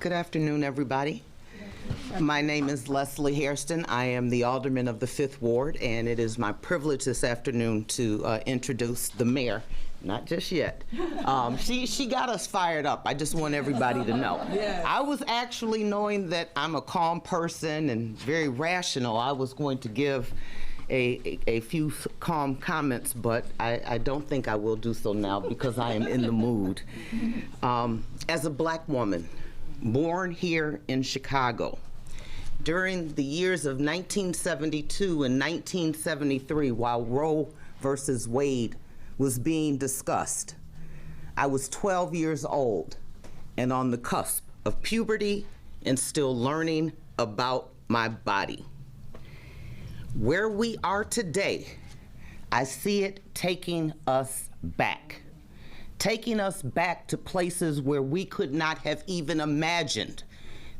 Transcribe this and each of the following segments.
Good afternoon, everybody. My name is Leslie Hairston. I am the Alderman of the 5th Ward, and it is my privilege this afternoon to introduce the mayor. Not just yet. She got us fired up. I just want everybody to know. Yes. I was actually, knowing that I'm a calm person and very rational, I was going to give a few calm comments, but I don't think I will do so now because I am in the mood. As a black woman, born here in Chicago, during the years of 1972 and 1973, while Roe versus Wade was being discussed, I was 12 years old and on the cusp of puberty and still learning about my body. Where we are today, I see it taking us back to places where we could not have even imagined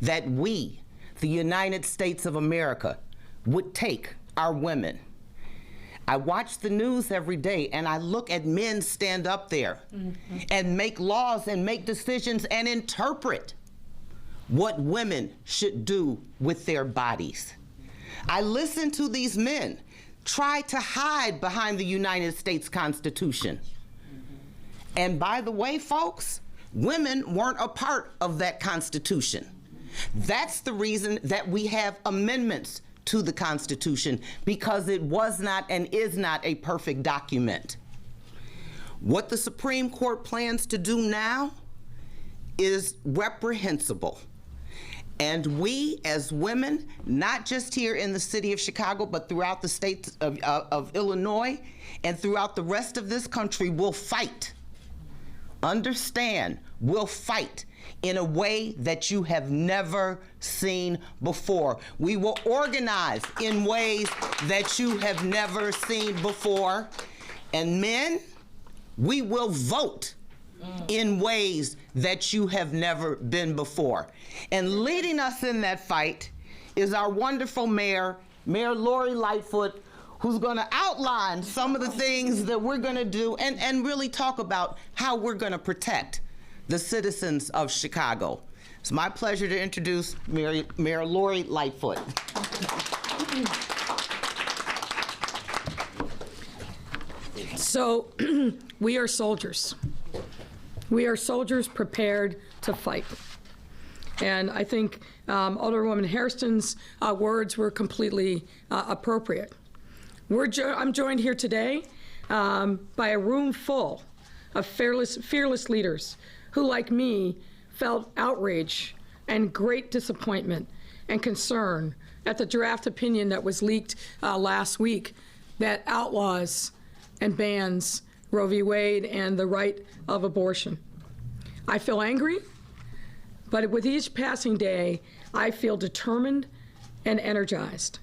that we, the United States of America, would take our women. I watch the news every day and I look at men stand up there and make laws and make decisions and interpret what women should do with their bodies. I listen to these men try to hide behind the United States Constitution. And by the way, folks, women weren't a part of that Constitution. That's the reason that we have amendments to the Constitution, because it was not and is not a perfect document. What the Supreme Court plans to do now is reprehensible. And we as women, not just here in the city of Chicago, but throughout the state of Illinois and throughout the rest of this country, will fight. Understand, we'll fight in a way that you have never seen before. We will organize in ways that you have never seen before. And men, we will vote in ways that you have never been before. And leading us in that fight is our wonderful mayor, Mayor Lori Lightfoot, who's gonna outline some of the things that we're gonna do and really talk about how we're gonna protect the citizens of Chicago. It's my pleasure to introduce Mayor Lori Lightfoot. So we are soldiers. We are soldiers prepared to fight. And I think Alderwoman Hairston's words were completely appropriate. I'm joined here today by a room full of fearless leaders who, like me, felt outrage and great disappointment and concern at the draft opinion that was leaked last week that outlaws and bans Roe v. Wade and the right of abortion. I feel angry, but with each passing day, I feel determined and energized.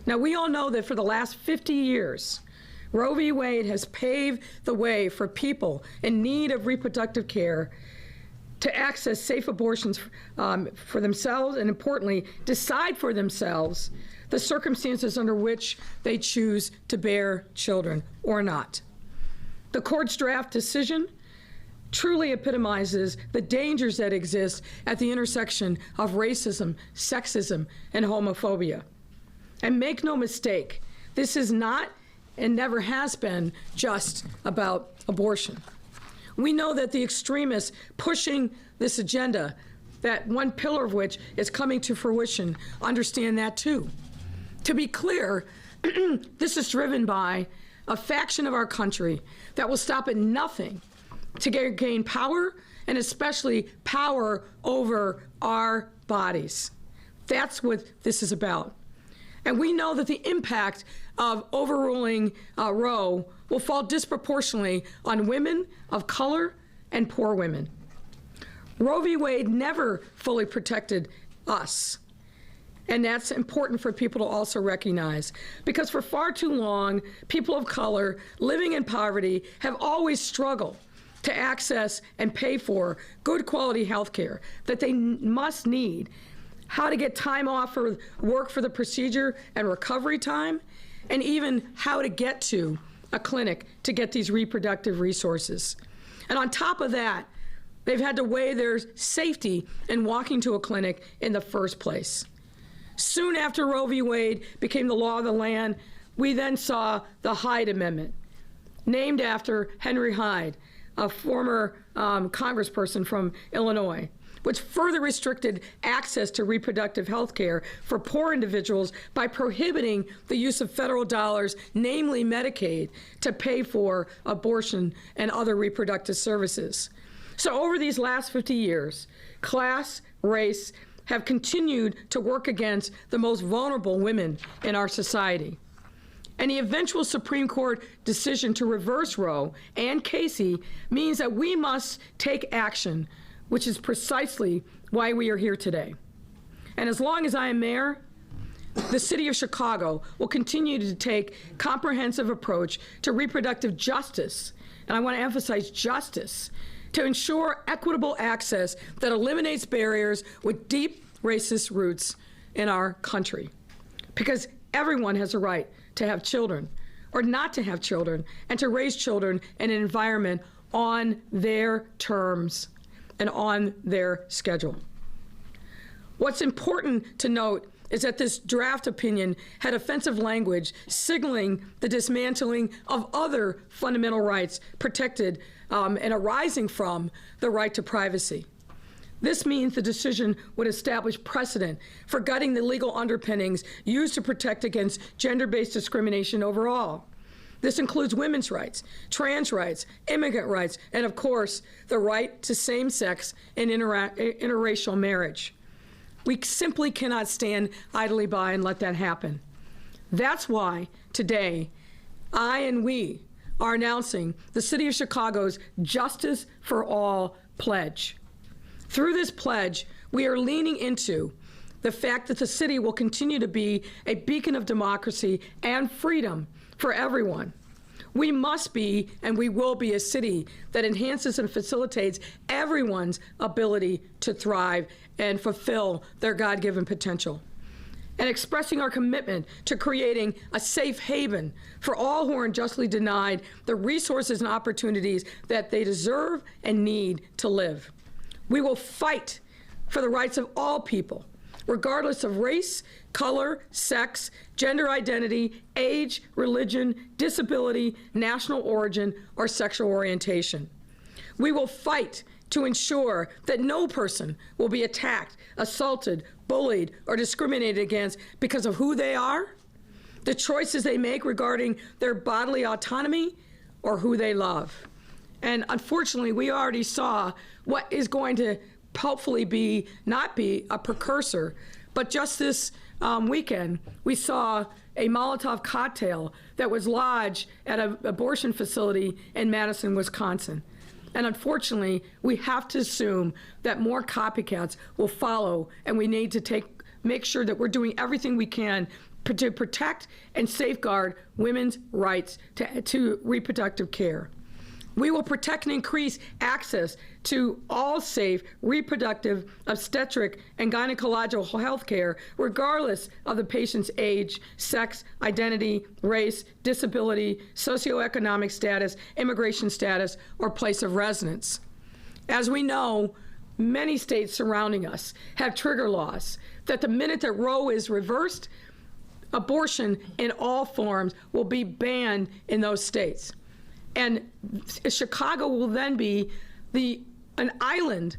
Now, we all know that for the last 50 years, Roe v. Wade has paved the way for people in need of reproductive care to access safe abortions for themselves, and importantly, decide for themselves the circumstances under which they choose to bear children or not. The court's draft decision truly epitomizes the dangers that exist at the intersection of racism, sexism, and homophobia. And make no mistake, this is not and never has been just about abortion. We know that the extremists pushing this agenda, that one pillar of which is coming to fruition, understand that too. To be clear, this is driven by a faction of our country that will stop at nothing to gain power, and especially power over our bodies. That's what this is about. And we know that the impact of overruling Roe will fall disproportionately on women of color and poor women. Roe v. Wade never fully protected us. And that's important for people to also recognize, because for far too long, people of color living in poverty have always struggled to access and pay for good quality health care that they must need, how to get time off for work for the procedure and recovery time, and even how to get to a clinic to get these reproductive resources. And on top of that, They've had to weigh their safety in walking to a clinic in the first place. Soon after Roe v. Wade became the law of the land, we then saw the Hyde Amendment, named after Henry Hyde, a former congressperson from Illinois, which further restricted access to reproductive health care for poor individuals by prohibiting the use of federal dollars, namely Medicaid, to pay for abortion and other reproductive services. So over these last 50 years, class, race have continued to work against the most vulnerable women in our society. And the eventual Supreme Court decision to reverse Roe and Casey means that we must take action, which is precisely why we are here today. And as long as I am mayor, the city of Chicago will continue to take a comprehensive approach to reproductive justice, and I want to emphasize justice, to ensure equitable access that eliminates barriers with deep racist roots in our country. Because everyone has a right to have children or not to have children and to raise children in an environment on their terms and on their schedule. What's important to note is that this draft opinion had offensive language signaling the dismantling of other fundamental rights protected and arising from the right to privacy. This means the decision would establish precedent for gutting the legal underpinnings used to protect against gender-based discrimination overall. This includes women's rights, trans rights, immigrant rights, and of course, the right to same-sex and interracial marriage. We simply cannot stand idly by and let that happen. That's why today, I and we are announcing the City of Chicago's Justice for All pledge. Through this pledge, we are leaning into the fact that the city will continue to be a beacon of democracy and freedom for everyone. We must be, and we will be, a city that enhances and facilitates everyone's ability to thrive and fulfill their God-given potential. And expressing our commitment to creating a safe haven for all who are unjustly denied the resources and opportunities that they deserve and need to live. We will fight for the rights of all people, regardless of race, color, sex, gender identity, age, religion, disability, national origin, or sexual orientation. We will fight to ensure that no person will be attacked, assaulted, bullied, or discriminated against because of who they are, the choices they make regarding their bodily autonomy, or who they love. And unfortunately, we already saw what is going to hopefully not be a precursor, but just this weekend, we saw a Molotov cocktail that was lodged at an abortion facility in Madison, Wisconsin. And unfortunately, we have to assume that more copycats will follow, and we need to make sure that we're doing everything we can to protect and safeguard women's rights to reproductive care. We will protect and increase access to all safe reproductive, obstetric, and gynecological health care, regardless of the patient's age, sex, identity, race, disability, socioeconomic status, immigration status, or place of residence. As we know, many states surrounding us have trigger laws that the minute that Roe is reversed, abortion in all forms will be banned in those states. And Chicago will then be an island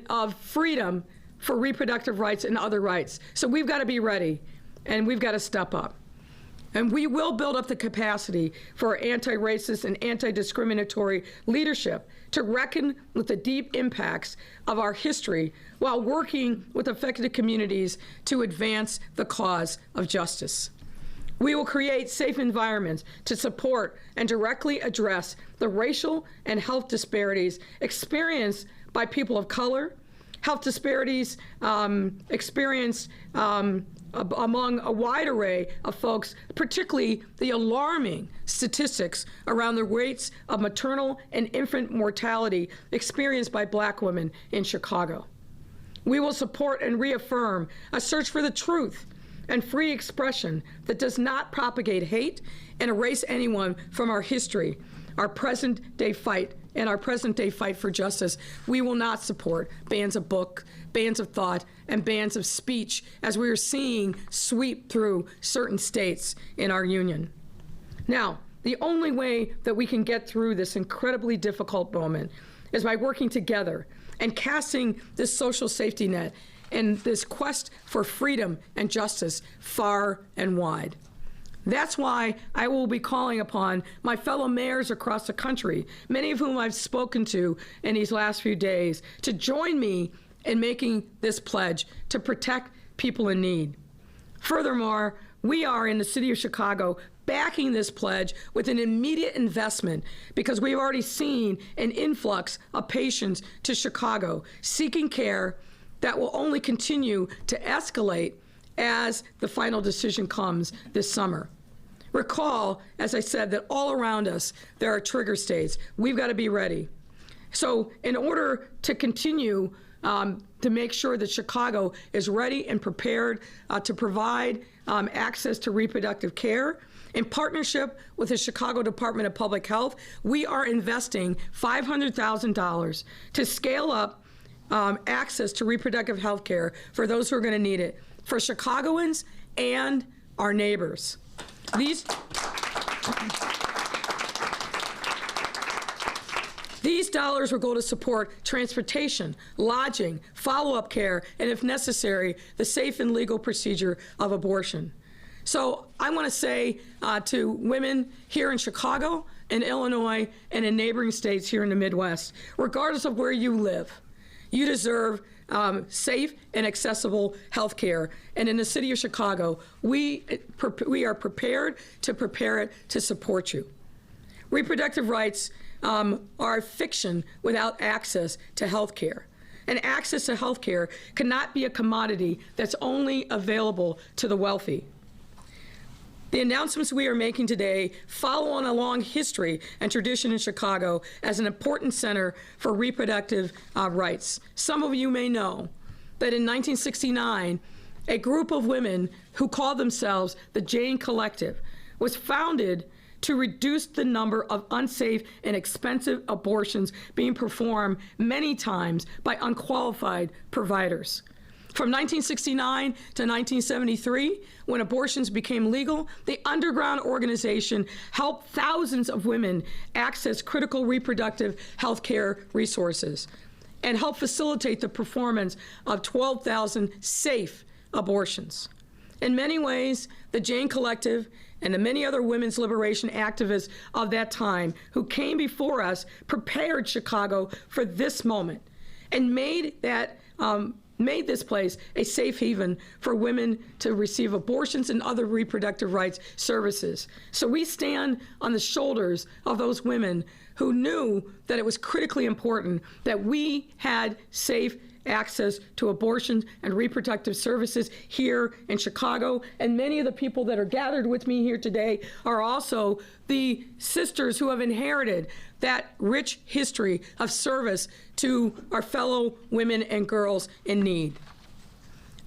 of freedom for reproductive rights and other rights. So we've got to be ready, and we've got to step up. And we will build up the capacity for anti-racist and anti-discriminatory leadership to reckon with the deep impacts of our history while working with affected communities to advance the cause of justice. We will create safe environments to support and directly address the racial and health disparities experienced by people of color, health disparities experienced among a wide array of folks, particularly the alarming statistics around the rates of maternal and infant mortality experienced by Black women in Chicago. We will support and reaffirm a search for the truth and free expression that does not propagate hate and erase anyone from our history, our present-day fight in our present-day fight for justice, we will not support bans of book, bans of thought, and bans of speech, as we are seeing sweep through certain states in our union. Now, the only way that we can get through this incredibly difficult moment is by working together and casting this social safety net and this quest for freedom and justice far and wide. That's why I will be calling upon my fellow mayors across the country, many of whom I've spoken to in these last few days, to join me in making this pledge to protect people in need. Furthermore, we are in the city of Chicago backing this pledge with an immediate investment because we've already seen an influx of patients to Chicago seeking care that will only continue to escalate as the final decision comes this summer. Recall, as I said, that all around us there are trigger states. We've got to be ready. So in order to continue to make sure that Chicago is ready and prepared to provide access to reproductive care, in partnership with the Chicago Department of Public Health, we are investing $500,000 to scale up access to reproductive health care for those who are going to need it, for Chicagoans and our neighbors. These dollars will go to support transportation, lodging, follow-up care, and if necessary, the safe and legal procedure of abortion. So I want to say to women here in Chicago, in Illinois, and in neighboring states here in the Midwest, regardless of where you live, you deserve safe and accessible health care. And in the city of Chicago, we are prepared to prepare it to support you. Reproductive rights are a fiction without access to health care. And access to health care cannot be a commodity that's only available to the wealthy. The announcements we are making today follow on a long history and tradition in Chicago as an important center for reproductive rights. Some of you may know that in 1969, a group of women who called themselves the Jane Collective was founded to reduce the number of unsafe and expensive abortions being performed many times by unqualified providers. From 1969 to 1973, when abortions became legal, the underground organization helped thousands of women access critical reproductive health care resources and helped facilitate the performance of 12,000 safe abortions. In many ways, the Jane Collective and the many other women's liberation activists of that time who came before us prepared Chicago for this moment and made this place a safe haven for women to receive abortions and other reproductive rights services. So we stand on the shoulders of those women who knew that it was critically important that we had safe access to abortion and reproductive services here in Chicago. And many of the people that are gathered with me here today are also the sisters who have inherited that rich history of service to our fellow women and girls in need.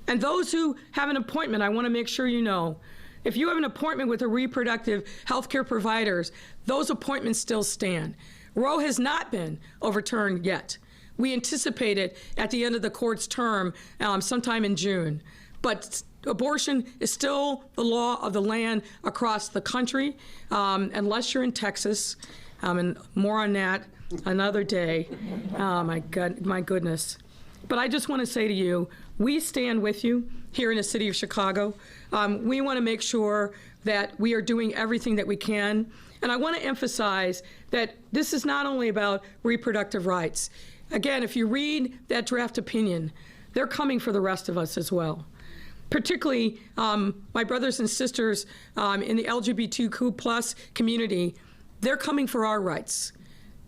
And those who have an appointment, I want to make sure you know, if you have an appointment with a reproductive health care providers, those appointments still stand. Roe has not been overturned yet. We anticipate it at the end of the court's term sometime in June. But abortion is still the law of the land across the country, unless you're in Texas. And more on that another day. Oh, my goodness. But I just want to say to you, we stand with you here in the city of Chicago. We want to make sure that we are doing everything that we can. And I want to emphasize that this is not only about reproductive rights. Again, if you read that draft opinion, they're coming for the rest of us as well. Particularly my brothers and sisters in the LGBTQ plus community, they're coming for our rights.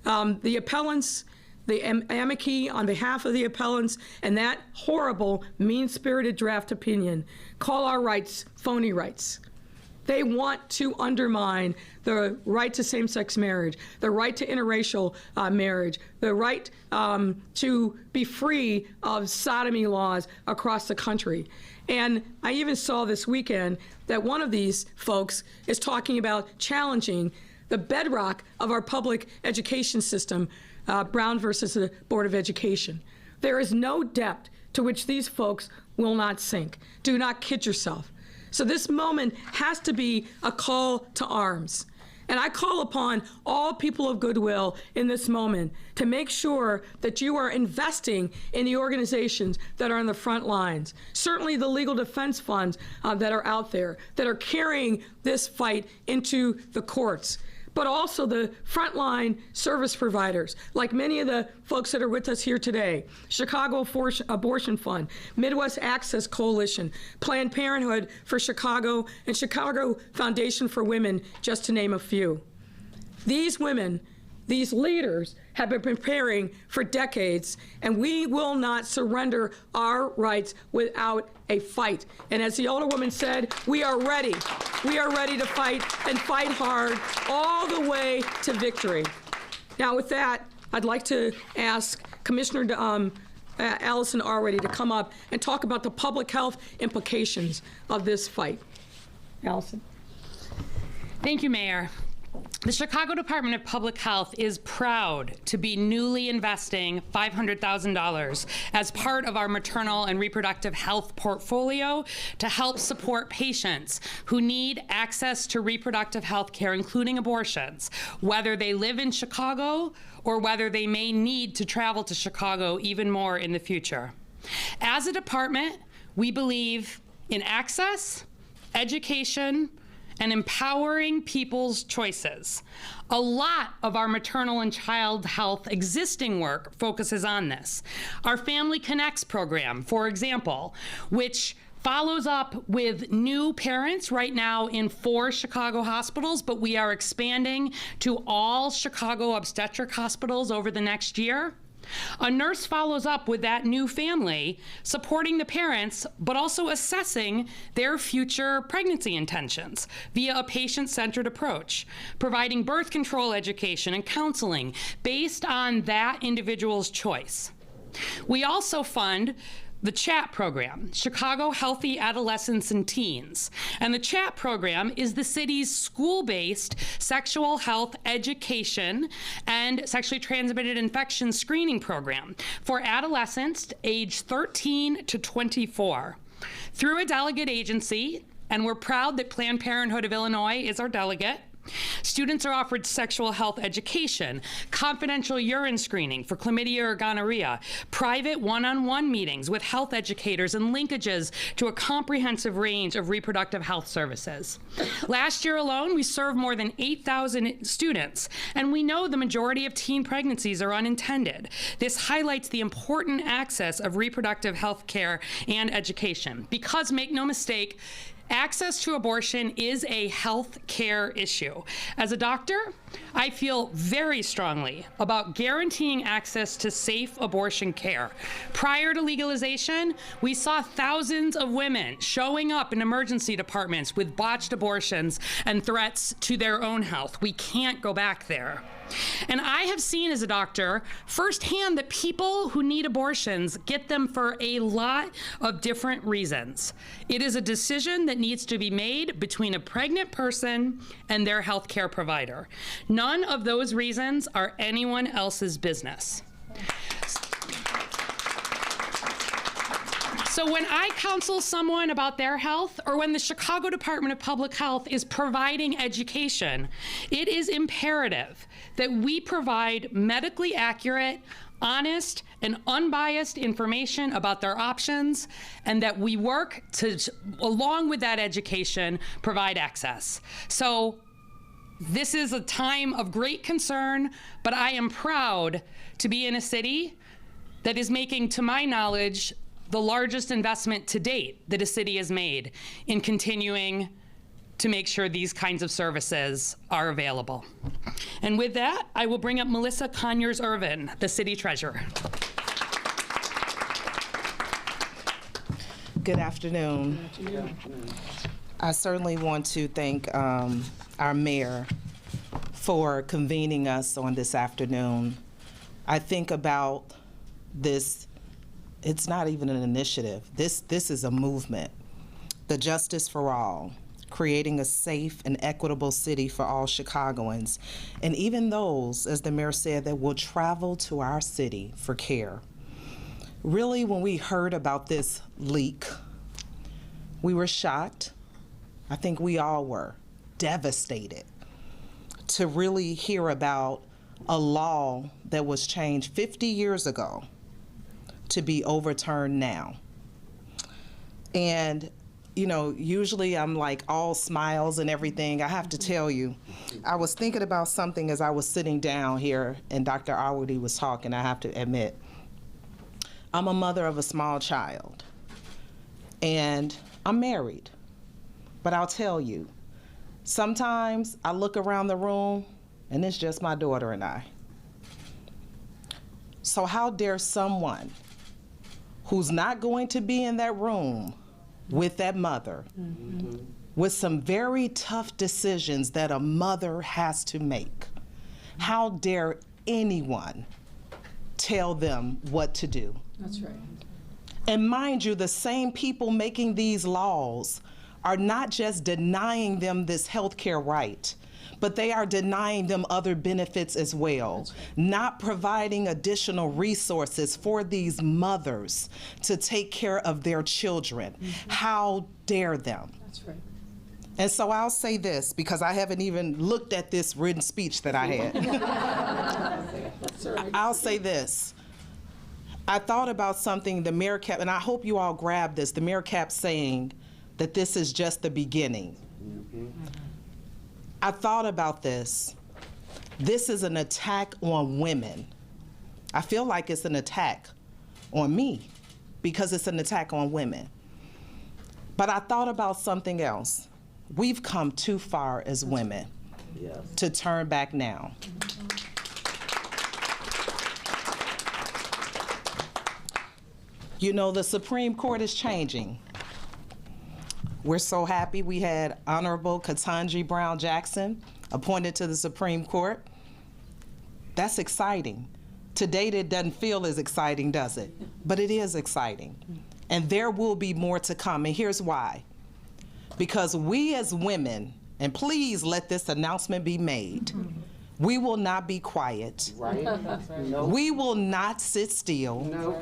The appellants, the amici on behalf of the appellants, and that horrible, mean-spirited draft opinion call our rights phony rights. They want to undermine the right to same-sex marriage, the right to interracial marriage, the right to be free of sodomy laws across the country. And I even saw this weekend that one of these folks is talking about challenging the bedrock of our public education system, Brown versus the Board of Education. There is no depth to which these folks will not sink. Do not kid yourself. So this moment has to be a call to arms. And I call upon all people of goodwill in this moment to make sure that you are investing in the organizations that are on the front lines. Certainly the legal defense funds that are out there that are carrying this fight into the courts, but also the frontline service providers, like many of the folks that are with us here today, Chicago Abortion Fund, Midwest Access Coalition, Planned Parenthood for Chicago, and Chicago Foundation for Women, just to name a few. These women, these leaders, have been preparing for decades, and we will not surrender our rights without a fight. And as the older woman said, we are ready. We are ready to fight and fight hard all the way to victory. Now, with that, I'd like to ask Commissioner Allison Arwady to come up and talk about the public health implications of this fight. Allison. Thank you, Mayor. The Chicago Department of Public Health is proud to be newly investing $500,000 as part of our maternal and reproductive health portfolio to help support patients who need access to reproductive health care, including abortions, whether they live in Chicago or whether they may need to travel to Chicago even more in the future. As a department, we believe in access, education, and empowering people's choices. A lot of our maternal and child health existing work focuses on this. Our Family Connects program, for example, which follows up with new parents right now in 4 Chicago hospitals, but we are expanding to all Chicago obstetric hospitals over the next year. A nurse follows up with that new family, supporting the parents, but also assessing their future pregnancy intentions via a patient-centered approach, providing birth control education and counseling based on that individual's choice. We also fund the CHAT program, Chicago Healthy Adolescents and Teens. And the CHAT program is the city's school-based sexual health education and sexually transmitted infection screening program for adolescents aged 13 to 24. Through a delegate agency, and we're proud that Planned Parenthood of Illinois is our delegate, students are offered sexual health education, confidential urine screening for chlamydia or gonorrhea, private one-on-one meetings with health educators, and linkages to a comprehensive range of reproductive health services. Last year alone, we served more than 8,000 students, and we know the majority of teen pregnancies are unintended. This highlights the important access of reproductive health care and education, because make no mistake, access to abortion is a health care issue. As a doctor, I feel very strongly about guaranteeing access to safe abortion care. Prior to legalization, we saw thousands of women showing up in emergency departments with botched abortions and threats to their own health. We can't go back there. And I have seen as a doctor firsthand that people who need abortions get them for a lot of different reasons. It is a decision that needs to be made between a pregnant person and their healthcare provider. None of those reasons are anyone else's business. So when I counsel someone about their health, or when the Chicago Department of Public Health is providing education, it is imperative that we provide medically accurate, honest, and unbiased information about their options, and that we work to, along with that education, provide access. So this is a time of great concern, but I am proud to be in a city that is making, to my knowledge, the largest investment to date that a city has made in continuing to make sure these kinds of services are available. And with that, I will bring up Melissa Conyers-Irvin, the city treasurer. Good afternoon. Good afternoon. I certainly want to thank our mayor for convening us on this afternoon. I think about this. It's not even an initiative. This is a movement. The Justice for All, creating a safe and equitable city for all Chicagoans, and even those, as the mayor said, that will travel to our city for care. Really, when we heard about this leak, we were shocked. I think we all were devastated to really hear about a law that was changed 50 years ago to be overturned now. And, you know, usually I'm like all smiles and everything. I have to tell you, I was thinking about something as I was sitting down here and Dr. Alwoody was talking, I have to admit. I'm a mother of a small child, and I'm married. But I'll tell you, sometimes I look around the room and it's just my daughter and I. So how dare someone who's not going to be in that room with that mother, with some very tough decisions that a mother has to make, how dare anyone tell them what to do? That's right. And mind you, the same people making these laws are not just denying them this health care right, but they are denying them other benefits as well, not providing additional resources for these mothers to take care of their children. How dare them? That's right. And so I'll say this, because I haven't even looked at this written speech that I had. I'll say this. I thought about something the mayor kept, and I hope you all grabbed this, the mayor kept saying that this is just the beginning. I thought about this. This is an attack on women. I feel like it's an attack on me because it's an attack on women. But I thought about something else. We've come too far as women to turn back now. You know, the Supreme Court is changing. We're so happy we had Honorable Ketanji Brown Jackson appointed to the Supreme Court. That's exciting. Today it doesn't feel as exciting, does it? But it is exciting. And there will be more to come, and here's why. Because we as women, and please let this announcement be made, we will not be quiet. Right? We will not sit still. No.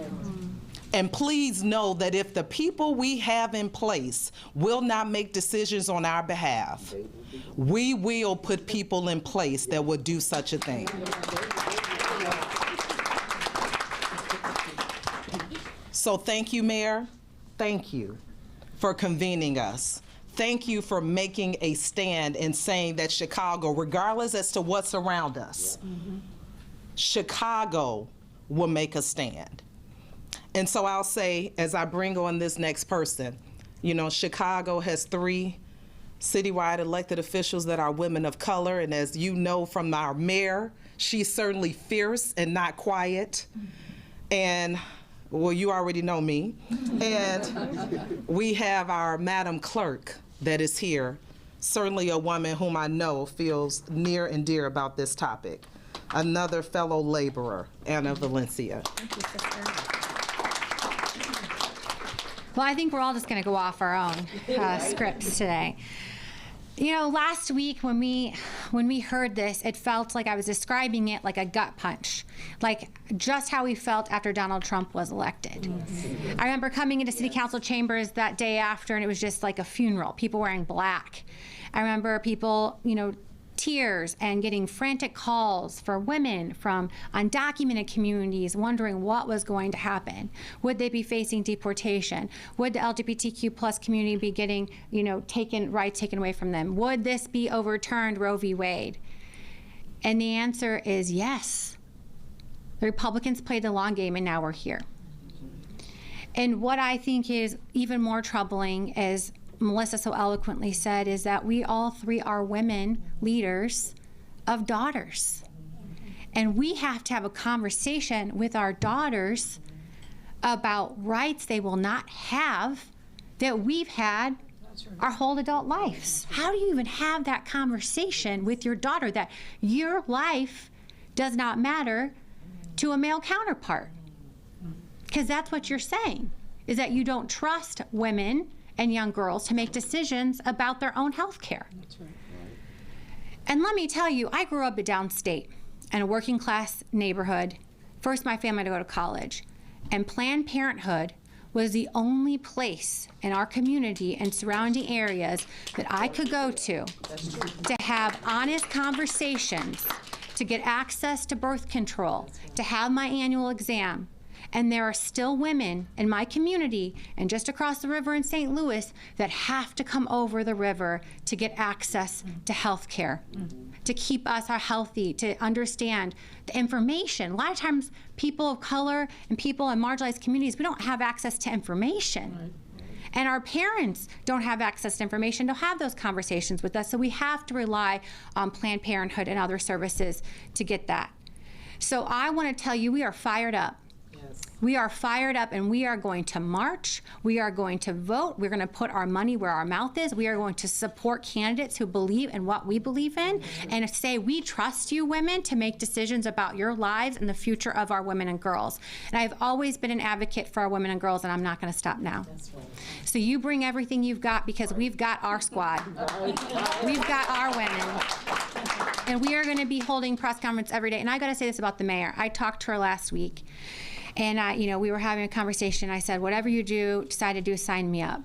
And please know that if the people we have in place will not make decisions on our behalf, we will put people in place that will do such a thing. So thank you, Mayor. Thank you for convening us. Thank you for making a stand and saying that Chicago, regardless as to what's around us, Chicago will make a stand. And so I'll say, as I bring on this next person, you know, Chicago has 3 citywide elected officials that are women of color. And as you know from our mayor, she's certainly fierce and not quiet. And, well, you already know me. And we have our Madam Clerk that is here, certainly a woman whom I know feels near and dear about this topic. Another fellow laborer, Anna Valencia. Thank you, sister. Well, I think we're all just going to go off our own scripts today. You know, last week when we heard this, it felt like I was describing it like a gut punch, like just how we felt after Donald Trump was elected. I remember coming into city council chambers that day after, and it was just like a funeral, people wearing black. I remember people, you know, tears and getting frantic calls for women from undocumented communities wondering what was going to happen. Would they be facing deportation? Would the LGBTQ plus community be getting, you know, rights taken away from them? Would this be overturned, Roe v. Wade? And the answer is yes. The Republicans played the long game, and now we're here. And what I think is even more troubling, as Melissa so eloquently said, is that we all 3 are women leaders of daughters. And we have to have a conversation with our daughters about rights they will not have that we've had our whole adult lives. How do you even have that conversation with your daughter that your life does not matter to a male counterpart? Because that's what you're saying, is that you don't trust women and young girls to make decisions about their own health care. And let me tell you, I grew up downstate in a working class neighborhood. First, my family to go to college. And Planned Parenthood was the only place in our community and surrounding areas that I could go to have honest conversations, to get access to birth control, to have my annual exam. And there are still women in my community and just across the river in St. Louis that have to come over the river to get access to health care, to keep us healthy, to understand the information. A lot of times people of color and people in marginalized communities, we don't have access to information. Right. And our parents don't have access to information to have those conversations with us, so we have to rely on Planned Parenthood and other services to get that. So I want to tell you, we are fired up. We are fired up, and we are going to march. We are going to vote. We're going to put our money where our mouth is. We are going to support candidates who believe in what we believe in, and say we trust you women to make decisions about your lives and the future of our women and girls. And I've always been an advocate for our women and girls, and I'm not going to stop now. That's right. So you bring everything you've got, because we've got our squad. We've got our women. And we are going to be holding press conference every day. And I got to say this about the mayor. I talked to her last week. And we were having a conversation. I said, whatever you decide to do, sign me up.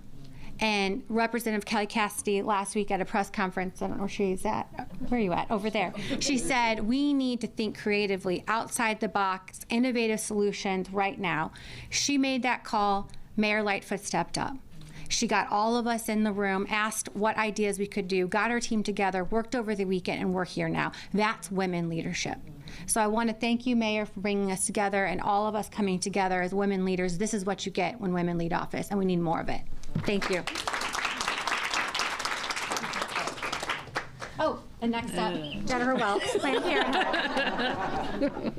And Representative Kelly Cassidy last week at a press conference, I don't know where she's at. Where are you at? Over there. She said, we need to think creatively, outside the box, innovative solutions right now. She made that call. Mayor Lightfoot stepped up. She got all of us in the room, asked what ideas we could do, got our team together, worked over the weekend, and we're here now. That's women leadership. So I want to thank you, Mayor, for bringing us together and all of us coming together as women leaders. This is what you get when women lead office, and we need more of it. Thank you. Oh, and next up, Jennifer Welch, Planned Parenthood.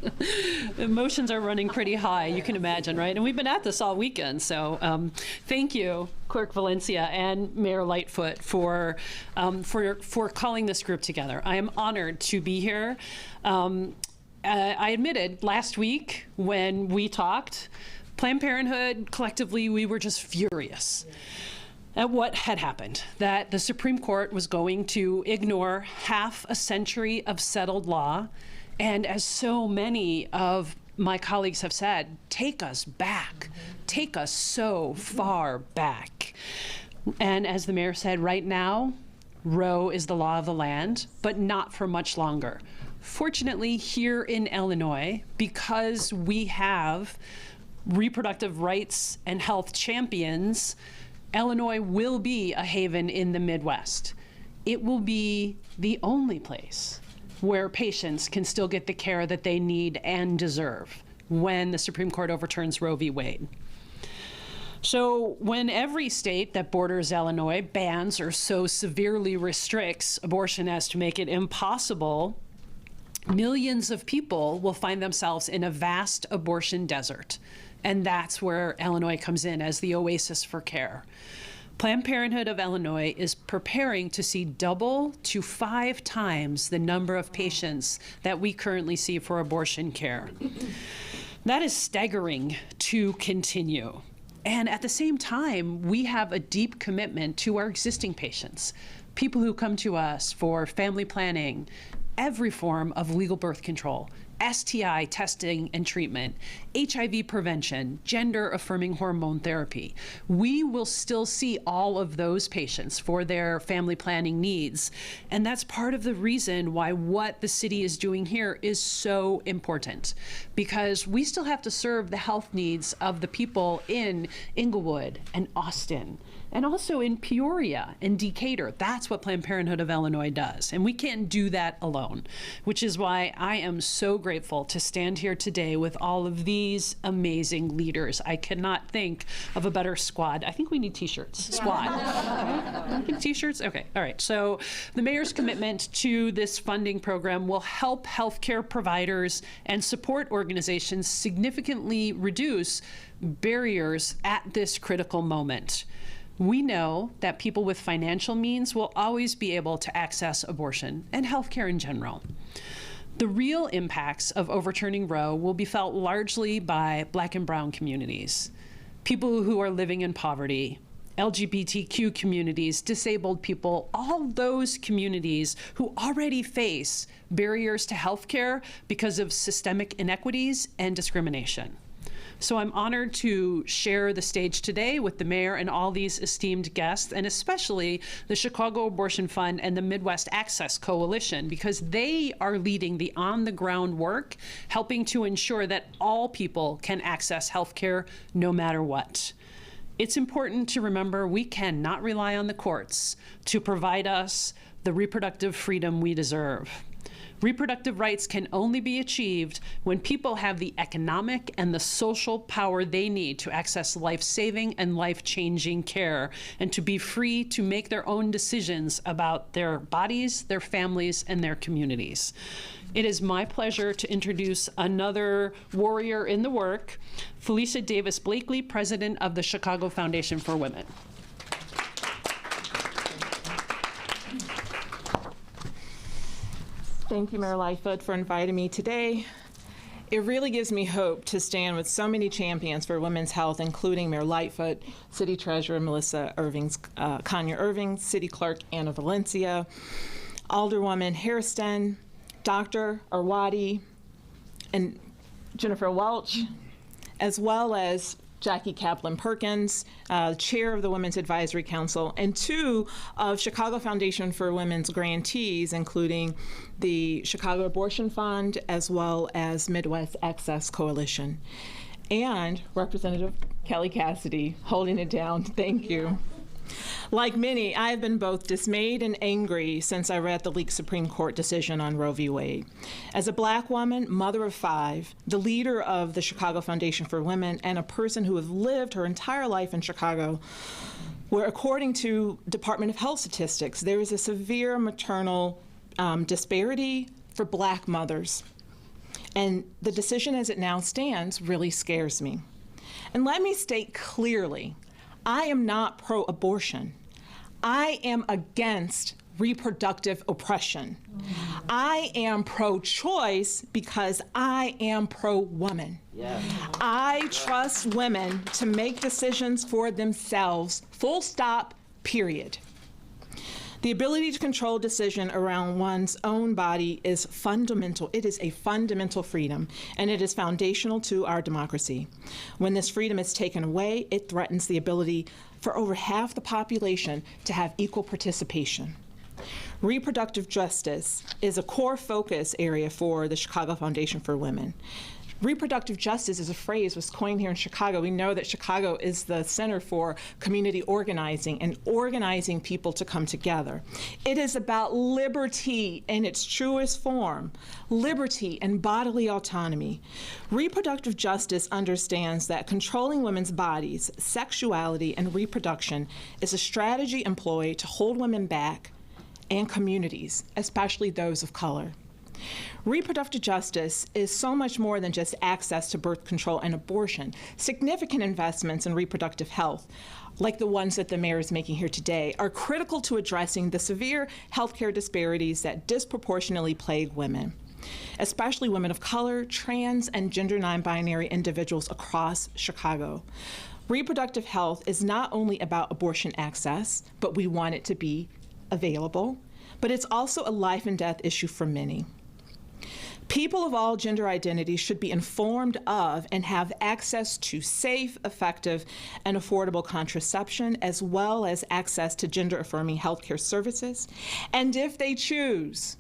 Emotions are running pretty high, you can imagine, right? And we've been at this all weekend, so thank you, Clerk Valencia and Mayor Lightfoot, for calling this group together. I am honored to be here. I admitted last week when we talked, Planned Parenthood, collectively, we were just furious at what had happened, that the Supreme Court was going to ignore half a century of settled law, and as so many of my colleagues have said, take us back, take us so far back. And as the mayor said, right now, Roe is the law of the land, but not for much longer. Fortunately, here in Illinois, because we have reproductive rights and health champions, Illinois will be a haven in the Midwest. It will be the only place where patients can still get the care that they need and deserve when the Supreme Court overturns Roe v. Wade. So when every state that borders Illinois bans or so severely restricts abortion as to make it impossible, millions of people will find themselves in a vast abortion desert. And that's where Illinois comes in as the oasis for care. Planned Parenthood of Illinois is preparing to see double to 5 times the number of patients that we currently see for abortion care. That is staggering to continue. And at the same time, we have a deep commitment to our existing patients, people who come to us for family planning, every form of legal birth control, STI testing and treatment, HIV prevention, gender-affirming hormone therapy. We will still see all of those patients for their family planning needs. And that's part of the reason why what the city is doing here is so important, because we still have to serve the health needs of the people in Inglewood and Austin, and also in Peoria and Decatur. That's what Planned Parenthood of Illinois does. And we can't do that alone, which is why I am so grateful to stand here today with all of these amazing leaders. I cannot think of a better squad. I think we need t-shirts. Squad. I think t-shirts? Okay, all right. So the mayor's commitment to this funding program will help healthcare providers and support organizations significantly reduce barriers at this critical moment. We know that people with financial means will always be able to access abortion and healthcare in general. The real impacts of overturning Roe will be felt largely by Black and brown communities, people who are living in poverty, LGBTQ communities, disabled people, all those communities who already face barriers to healthcare because of systemic inequities and discrimination. So I'm honored to share the stage today with the mayor and all these esteemed guests, and especially the Chicago Abortion Fund and the Midwest Access Coalition, because they are leading the on-the-ground work, helping to ensure that all people can access healthcare no matter what. It's important to remember we cannot rely on the courts to provide us the reproductive freedom we deserve. Reproductive rights can only be achieved when people have the economic and the social power they need to access life-saving and life-changing care and to be free to make their own decisions about their bodies, their families, and their communities. It is my pleasure to introduce another warrior in the work, Felicia Davis Blakely, president of the Chicago Foundation for Women. Thank you, Mayor Lightfoot, for inviting me today. It really gives me hope to stand with so many champions for women's health, including Mayor Lightfoot, City Treasurer Melissa Conyer Irving, City Clerk Anna Valencia, Alderwoman Hairston, Dr. Arwady, and Jennifer Welch, as well as Jackie Kaplan Perkins, chair of the Women's Advisory Council, and two of Chicago Foundation for Women's grantees, including the Chicago Abortion Fund, as well as Midwest Access Coalition. And Representative Kelly Cassidy holding it down. Thank you. Like many, I have been both dismayed and angry since I read the leaked Supreme Court decision on Roe v. Wade. As a Black woman, mother of 5, the leader of the Chicago Foundation for Women, and a person who has lived her entire life in Chicago, where according to Department of Health statistics, there is a severe maternal disparity for Black mothers. And the decision as it now stands really scares me. And let me state clearly, I am not pro-abortion. I am against reproductive oppression. I am pro-choice because I am pro-woman. I trust women to make decisions for themselves, full stop, period. The ability to control decision around one's own body is fundamental. It is a fundamental freedom, and it is foundational to our democracy. When this freedom is taken away, it threatens the ability for over half the population to have equal participation. Reproductive justice is a core focus area for the Chicago Foundation for Women. Reproductive justice is a phrase was coined here in Chicago. We know that Chicago is the center for community organizing and organizing people to come together. It is about liberty in its truest form, liberty and bodily autonomy. Reproductive justice understands that controlling women's bodies, sexuality, and reproduction is a strategy employed to hold women back and communities, especially those of color. Reproductive justice is so much more than just access to birth control and abortion. Significant investments in reproductive health, like the ones that the mayor is making here today, are critical to addressing the severe healthcare disparities that disproportionately plague women, especially women of color, trans, and gender non-binary individuals across Chicago. Reproductive health is not only about abortion access, but we want it to be available, but it's also a life and death issue for many. People of all gender identities should be informed of and have access to safe, effective, and affordable contraception, as well as access to gender-affirming healthcare services. And if they choose,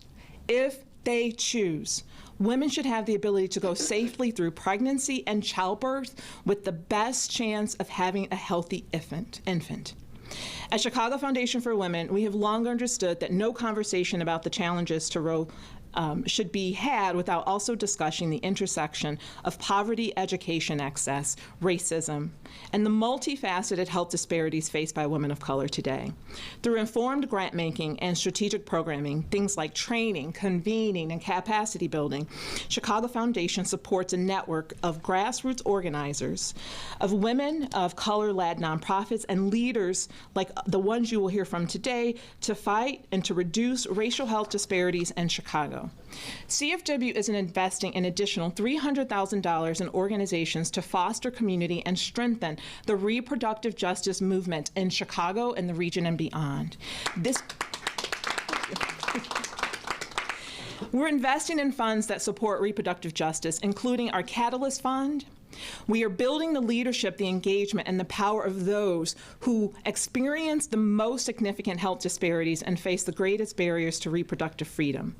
women should have the ability to go safely through pregnancy and childbirth with the best chance of having a healthy infant. At Chicago Foundation for Women, we have long understood that no conversation about the challenges to Roe should be had without also discussing the intersection of poverty, education access, racism, and the multifaceted health disparities faced by women of color today. Through informed grant making and strategic programming, things like training, convening, and capacity building, Chicago Foundation supports a network of grassroots organizers, of women of color-led nonprofits, and leaders like the ones you will hear from today to fight and to reduce racial health disparities in Chicago. Chicago. CFW is investing an additional $300,000 in organizations to foster community and strengthen the reproductive justice movement in Chicago and the region and beyond. We're investing in funds that support reproductive justice, including our Catalyst Fund. We are building the leadership, the engagement, and the power of those who experience the most significant health disparities and face the greatest barriers to reproductive freedom.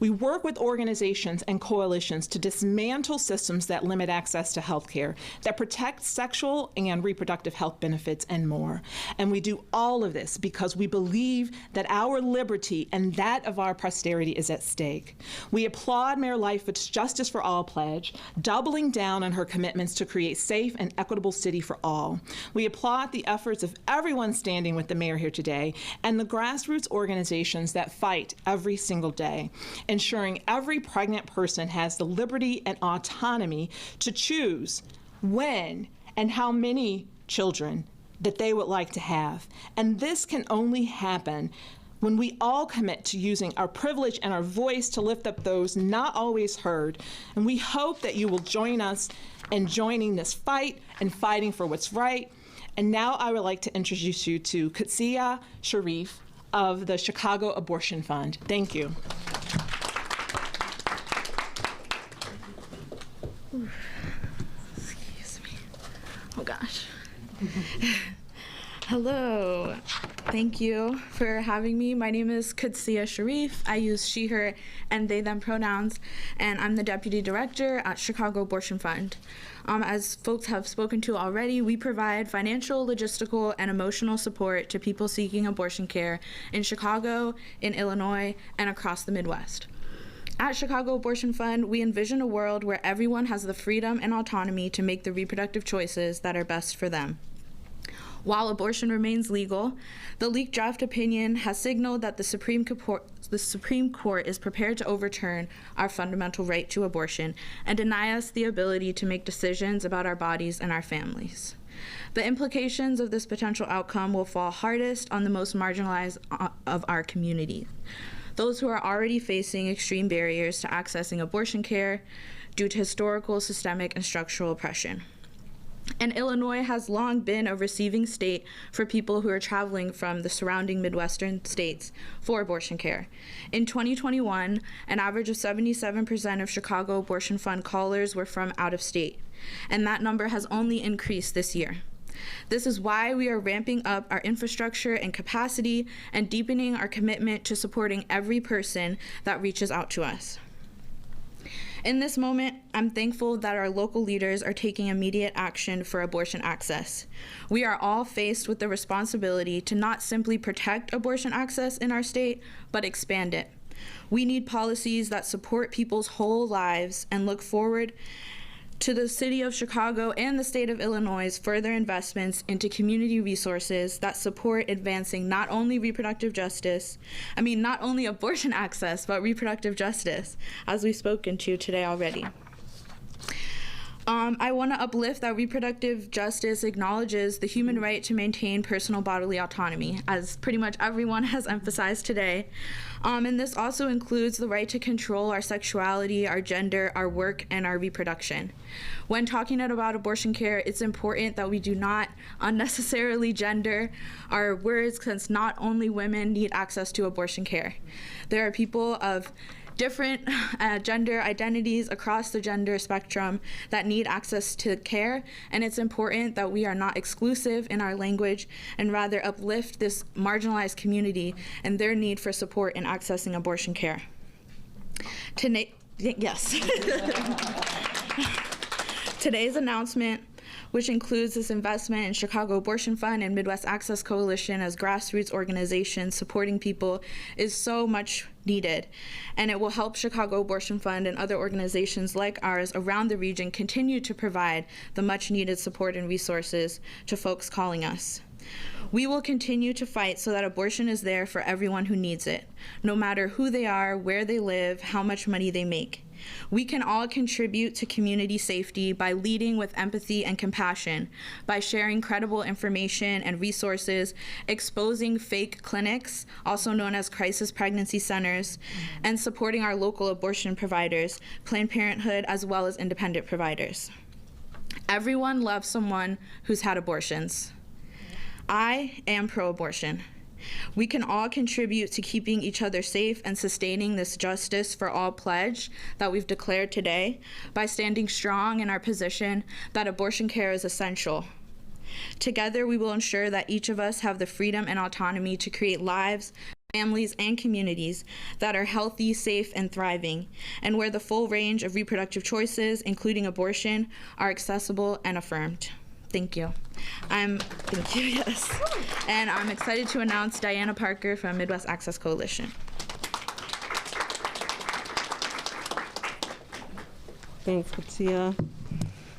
We work with organizations and coalitions to dismantle systems that limit access to health care, that protect sexual and reproductive health benefits, and more. And we do all of this because we believe that our liberty and that of our posterity is at stake. We applaud Mayor Lightfoot's Justice for All pledge, doubling down on her commitments to create safe and equitable city for all. We applaud the efforts of everyone standing with the mayor here today and the grassroots organizations that fight every single day, ensuring every pregnant person has the liberty and autonomy to choose when and how many children that they would like to have. And this can only happen when we all commit to using our privilege and our voice to lift up those not always heard. And we hope that you will join us in joining this fight and fighting for what's right. And now I would like to introduce you to Cassidy Sharif of the Chicago Abortion Fund. Thank you. Excuse me. Oh gosh. Hello. Thank you for having me. My name is Cassidy Sharif. I use she, her, and they, them pronouns, and I'm the Deputy Director at Chicago Abortion Fund. As folks have spoken to already, we provide financial, logistical, and emotional support to people seeking abortion care in Chicago, in Illinois, and across the Midwest. At Chicago Abortion Fund, we envision a world where everyone has the freedom and autonomy to make the reproductive choices that are best for them. While abortion remains legal, the leaked draft opinion has signaled that the Supreme Court is prepared to overturn our fundamental right to abortion and deny us the ability to make decisions about our bodies and our families. The implications of this potential outcome will fall hardest on the most marginalized of our community, those who are already facing extreme barriers to accessing abortion care due to historical, systemic, and structural oppression. And Illinois has long been a receiving state for people who are traveling from the surrounding Midwestern states for abortion care. In 2021, an average of 77% of Chicago Abortion Fund callers were from out of state, and that number has only increased this year. This is why we are ramping up our infrastructure and capacity and deepening our commitment to supporting every person that reaches out to us. In this moment, I'm thankful that our local leaders are taking immediate action for abortion access. We are all faced with the responsibility to not simply protect abortion access in our state, but expand it. We need policies that support people's whole lives and look forward to the city of Chicago and the state of Illinois' further investments into community resources that support advancing not only not only abortion access, but reproductive justice, as we've spoken to today already. I want to uplift that reproductive justice acknowledges the human right to maintain personal bodily autonomy, as pretty much everyone has emphasized today. And this also includes the right to control our sexuality, our gender, our work, and our reproduction. When talking about abortion care, it's important that we do not unnecessarily gender our words, since not only women need access to abortion care. There are people of different gender identities across the gender spectrum that need access to care, and it's important that we are not exclusive in our language and rather uplift this marginalized community and their need for support in accessing abortion care. Today's announcement, which includes this investment in Chicago Abortion Fund and Midwest Access Coalition as grassroots organizations supporting people, is so much needed, and it will help Chicago Abortion Fund and other organizations like ours around the region continue to provide the much needed support and resources to folks calling us. We will continue to fight so that abortion is there for everyone who needs it, no matter who they are, where they live, how much money they make. We can all contribute to community safety by leading with empathy and compassion, by sharing credible information and resources, exposing fake clinics, also known as crisis pregnancy centers, and supporting our local abortion providers, Planned Parenthood, as well as independent providers. Everyone loves someone who's had abortions. I am pro-abortion. We can all contribute to keeping each other safe and sustaining this justice for all pledge that we've declared today by standing strong in our position that abortion care is essential. Together, we will ensure that each of us have the freedom and autonomy to create lives, families, and communities that are healthy, safe, and thriving, and where the full range of reproductive choices, including abortion, are accessible and affirmed. Thank you. Thank you, yes. And I'm excited to announce Diana Parker from Midwest Access Coalition. Thanks, Katsia.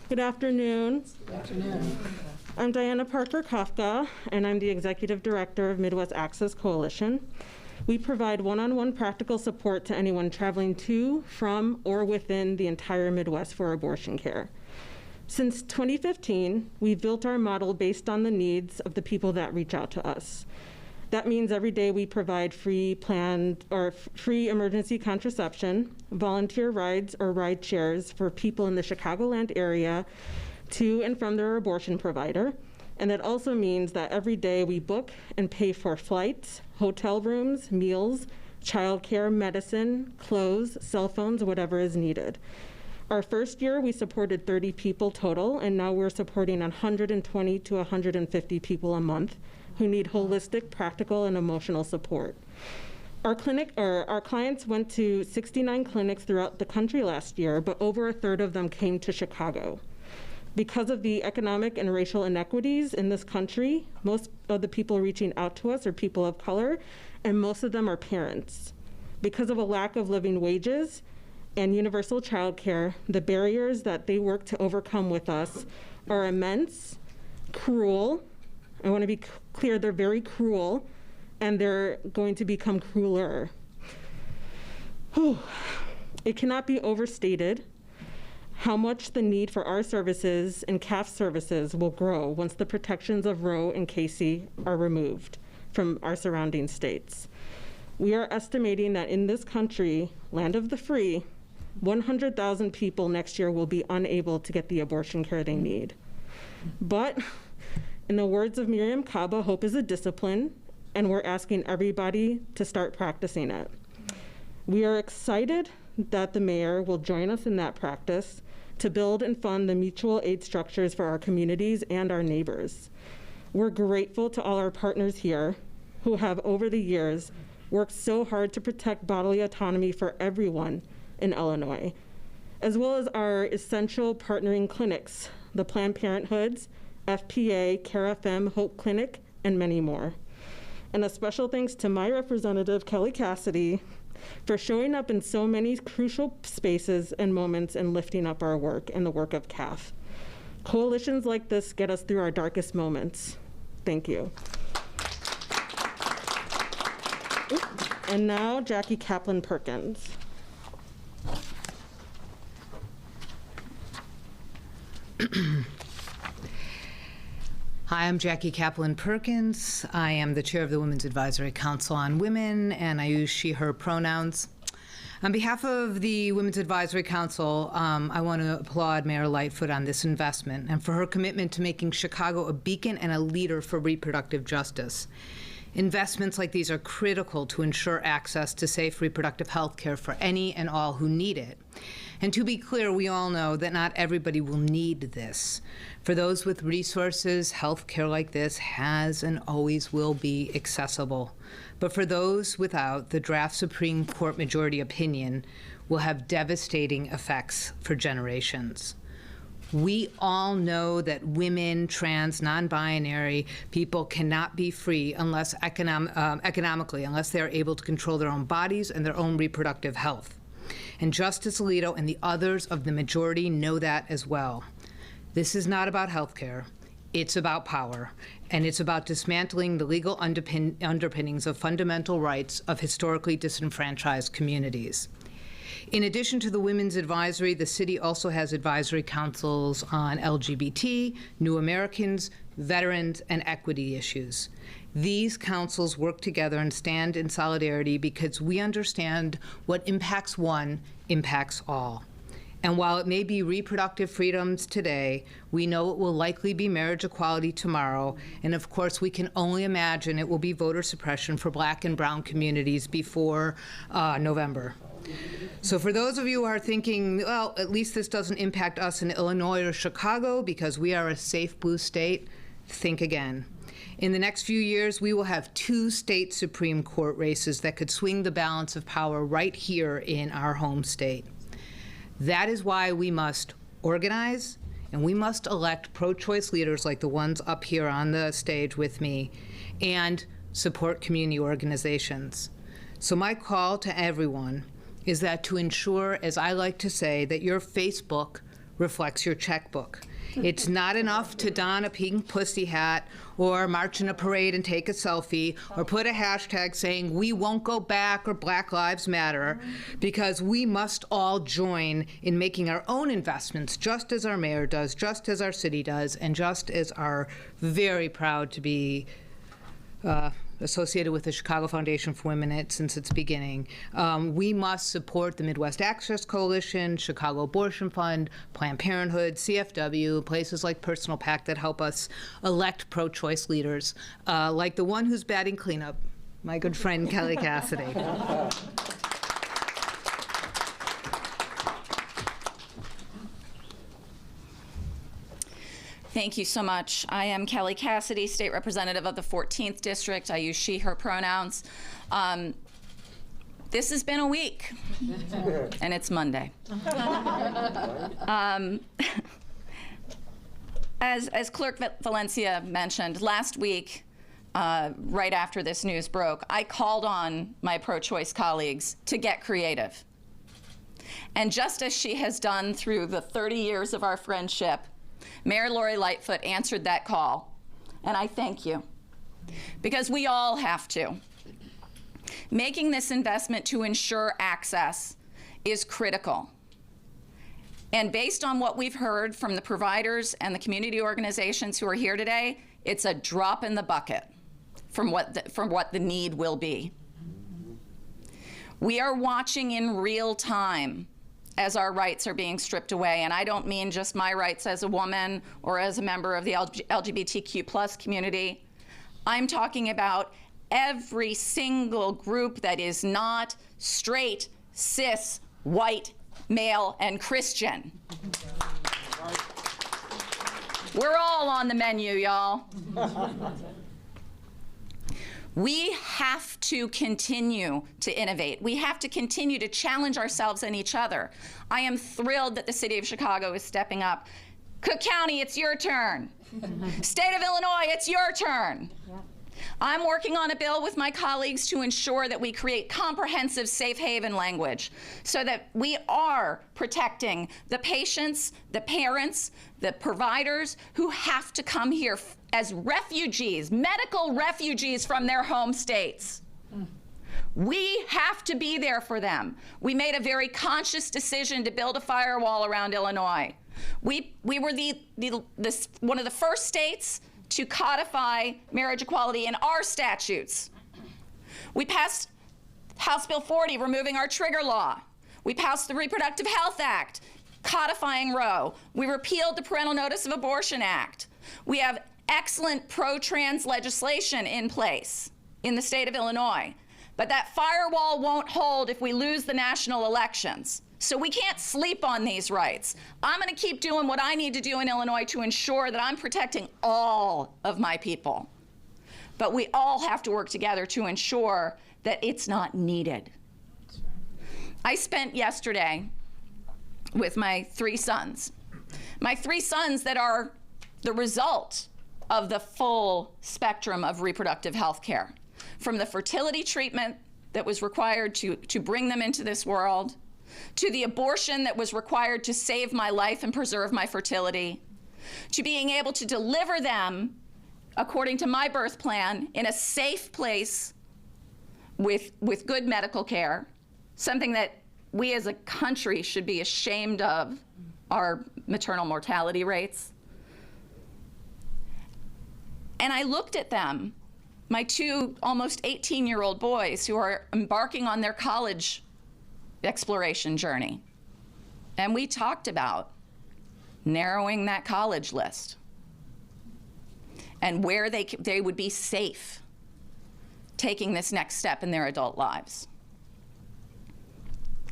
Good afternoon. Good afternoon. I'm Diana Parker Kafka, and I'm the Executive Director of Midwest Access Coalition. We provide one-on-one practical support to anyone traveling to, from, or within the entire Midwest for abortion care. Since 2015, we've built our model based on the needs of the people that reach out to us. That means every day we provide free emergency contraception, volunteer rides or ride shares for people in the Chicagoland area to and from their abortion provider. And that also means that every day we book and pay for flights, hotel rooms, meals, childcare, medicine, clothes, cell phones, whatever is needed. Our first year, we supported 30 people total, and now we're supporting 120 to 150 people a month who need holistic, practical, and emotional support. Our clients went to 69 clinics throughout the country last year, but over a third of them came to Chicago. Because of the economic and racial inequities in this country, most of the people reaching out to us are people of color, and most of them are parents. Because of a lack of living wages and universal childcare, the barriers that they work to overcome with us are immense, cruel. I want to be clear, they're very cruel, and they're going to become crueler. It cannot be overstated how much the need for our services and CAF services will grow once the protections of Roe and Casey are removed from our surrounding states. We are estimating that in this country, land of the free, 100,000 people next year will be unable to get the abortion care they need. But in the words of Miriam Kaba, hope is a discipline, and we're asking everybody to start practicing it. We are excited that the mayor will join us in that practice to build and fund the mutual aid structures for our communities and our neighbors. We're grateful to all our partners here who have, over the years, worked so hard to protect bodily autonomy for everyone in Illinois, as well as our essential partnering clinics, the Planned Parenthoods, FPA, Care FM, Hope Clinic, and many more. And a special thanks to my representative, Kelly Cassidy, for showing up in so many crucial spaces and moments and lifting up our work and the work of CAF. Coalitions like this get us through our darkest moments. Thank you. And now, Jackie Kaplan Perkins. Hi, I'm Jackie Kaplan Perkins. I am the chair of the Women's Advisory Council on Women, and I use she, her pronouns. On behalf of the Women's Advisory Council, I want to applaud Mayor Lightfoot on this investment and for her commitment to making Chicago a beacon and a leader for reproductive justice. Investments like these are critical to ensure access to safe reproductive health care for any and all who need it. And to be clear, we all know that not everybody will need this. For those with resources, health care like this has and always will be accessible. But for those without, the draft Supreme Court majority opinion will have devastating effects for generations. We all know that women, trans, non-binary people cannot be free unless economically, unless they are able to control their own bodies and their own reproductive health. And Justice Alito and the others of the majority know that as well. This is not about health care. It's about power, and it's about dismantling the legal underpinnings of fundamental rights of historically disenfranchised communities. In addition to the Women's Advisory, the city also has advisory councils on LGBT, New Americans, veterans, and equity issues. These councils work together and stand in solidarity because we understand what impacts one impacts all. And while it may be reproductive freedoms today, we know it will likely be marriage equality tomorrow. And of course, we can only imagine it will be voter suppression for Black and brown communities before November. So for those of you who are thinking, well, at least this doesn't impact us in Illinois or Chicago because we are a safe blue state, think again. In the next few years, we will have 2 state Supreme Court races that could swing the balance of power right here in our home state. That is why we must organize, and we must elect pro-choice leaders like the ones up here on the stage with me, and support community organizations. So my call to everyone is that to ensure, as I like to say, that your Facebook reflects your checkbook. It's not enough to don a pink pussy hat or march in a parade and take a selfie or put a hashtag saying we won't go back or Black Lives Matter, because we must all join in making our own investments, just as our mayor does, just as our city does, and just as our very proud to be associated with the Chicago Foundation for Women since its beginning. We must support the Midwest Access Coalition, Chicago Abortion Fund, Planned Parenthood, CFW, places like Personal PAC that help us elect pro-choice leaders, like the one who's batting cleanup, my good friend Kelly Cassidy. Thank you so much. I am Kelly Cassidy, State Representative of the 14th District. I use she, her pronouns. This has been a week, and it's Monday. As Clerk Valencia mentioned, last week, right after this news broke, I called on my pro-choice colleagues to get creative. And just as she has done through the 30 years of our friendship, Mayor Lori Lightfoot answered that call, and I thank you, because we all have to. Making this investment to ensure access is critical. And based on what we've heard from the providers and the community organizations who are here today, it's a drop in the bucket from what the need will be. We are watching in real time as our rights are being stripped away. And I don't mean just my rights as a woman or as a member of the LGBTQ+ community. I'm talking about every single group that is not straight, cis, white, male, and Christian. We're all on the menu, y'all. We have to continue to innovate. We have to continue to challenge ourselves and each other. I am thrilled that the city of Chicago is stepping up. Cook County, it's your turn. State of Illinois, it's your turn. Yeah. I'm working on a bill with my colleagues to ensure that we create comprehensive safe haven language so that we are protecting the patients, the parents, the providers who have to come here as refugees, medical refugees from their home states. We have to be there for them. We made a very conscious decision to build a firewall around Illinois. We were one of the first states to codify marriage equality in our statutes. We passed House Bill 40, removing our trigger law. We passed the Reproductive Health Act, codifying Roe. We repealed the Parental Notice of Abortion Act. We have excellent pro-trans legislation in place in the state of Illinois. But that firewall won't hold if we lose the national elections. So we can't sleep on these rights. I'm going to keep doing what I need to do in Illinois to ensure that I'm protecting all of my people. But we all have to work together to ensure that it's not needed. I spent yesterday with my 3 sons. My 3 sons that are the result of the full spectrum of reproductive health care, from the fertility treatment that was required to bring them into this world, to the abortion that was required to save my life and preserve my fertility, to being able to deliver them according to my birth plan in a safe place with good medical care, something that we as a country should be ashamed of our maternal mortality rates. And I looked at them, my two almost 18-year-old boys who are embarking on their college exploration journey. And we talked about narrowing that college list and where they would be safe taking this next step in their adult lives.